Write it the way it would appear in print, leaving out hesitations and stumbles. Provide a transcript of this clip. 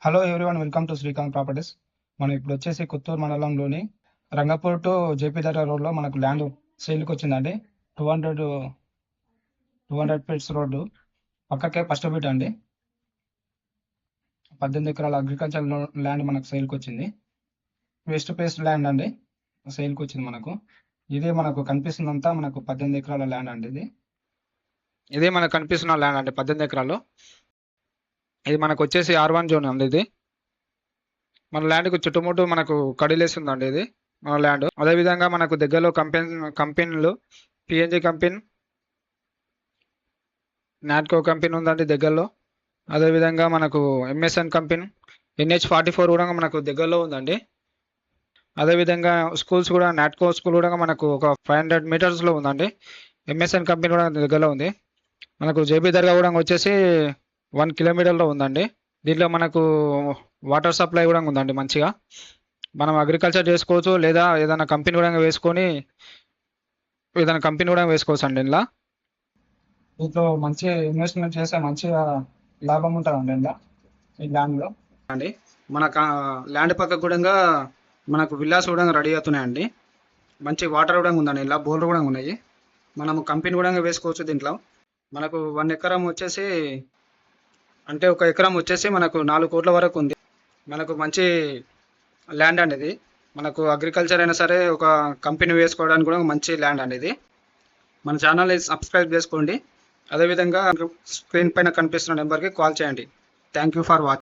Hello everyone, welcome to Srikanth properties. మనం ఇప్పుడు వచ్చేసి కొత్తూరు మండలంలోని రంగపూర్ టు జేపీ దగ్గర రోడ్లో మనకు ల్యాండ్ సేల్కి వచ్చిందండి. 200 ఫీట్స్ రోడ్డు పక్కకే ఫస్ట్ బిట్ అండి. 18 ఎకరాల అగ్రికల్చర్ ల్యాండ్ మనకు సేల్కి వచ్చింది. వెస్ట్ ఫేస్ ల్యాండ్ అండి సేల్కి వచ్చింది మనకు. ఇదే మనకు కనిపిస్తుందంతా మనకు 18 ఎకరాల ల్యాండ్ అండి. ఇదే మనకు కనిపిస్తున్న ల్యాండ్ అండి 18 ఎకరాలు. ఇది మనకు వచ్చేసి R1 జోన్ అండి. ఇది మన ల్యాండ్కు చుట్టుముట్టు మనకు కడిలేస్తుందండి ఇది మన ల్యాండ్. అదేవిధంగా మనకు దగ్గరలో కంపెనీలు పిఎన్జి కంపెనీ, నాట్కో కంపెనీ ఉందండి దగ్గరలో. అదేవిధంగా మనకు ఎంఎస్ఎన్ కంపెనీ, NH44 కూడా మనకు దగ్గరలో ఉందండి. అదేవిధంగా స్కూల్స్ కూడా నాట్కో స్కూల్ కూడా మనకు ఒక 500 మీటర్స్లో ఉందండి. ఎంఎస్ఎన్ కంపెనీ కూడా దగ్గరలో ఉంది. మనకు జేబీ దర్గా కూడా వచ్చేసి 1 కిలోమీటర్లో ఉందండి. దీంట్లో మనకు వాటర్ సప్లై కూడా ఉందండి మంచిగా. మనం అగ్రికల్చర్ చేసుకోవచ్చు, లేదా ఏదైనా కంపెనీ కూడా వేసుకోవచ్చు అండి. దీంట్లో మంచి ఇన్వెస్ట్మెంట్ చేస్తే మంచిగా లాభం ఉంటుందండి ఇలా ఈ ల్యాండ్లో అండి. మన ల్యాండ్ పక్కకు కూడా మనకు విల్లాస్ కూడా రెడీ అవుతున్నాయండి. మంచి వాటర్ కూడా ఉందండి, ఇలా బోర్లు కూడా ఉన్నాయి. మనము కంపెనీ కూడా వేసుకోవచ్చు దీంట్లో. మనకు 1 ఎకరం వచ్చేసి అంటే 1 ఎకరం వచ్చేసి మనకు 4 కోట్ల వరకు ఉంది. మనకు మంచి ల్యాండ్ అండి ఇది. మనకు అగ్రికల్చర్ అయినా సరే, ఒక కంపెనీ వేసుకోవడానికి కూడా మంచి ల్యాండ్ అండి ఇది. మన ఛానల్ని సబ్స్క్రైబ్ చేసుకోండి. అదేవిధంగా స్క్రీన్ పైన కనిపిస్తున్న నెంబర్కి కాల్ చేయండి. Thank you for watching.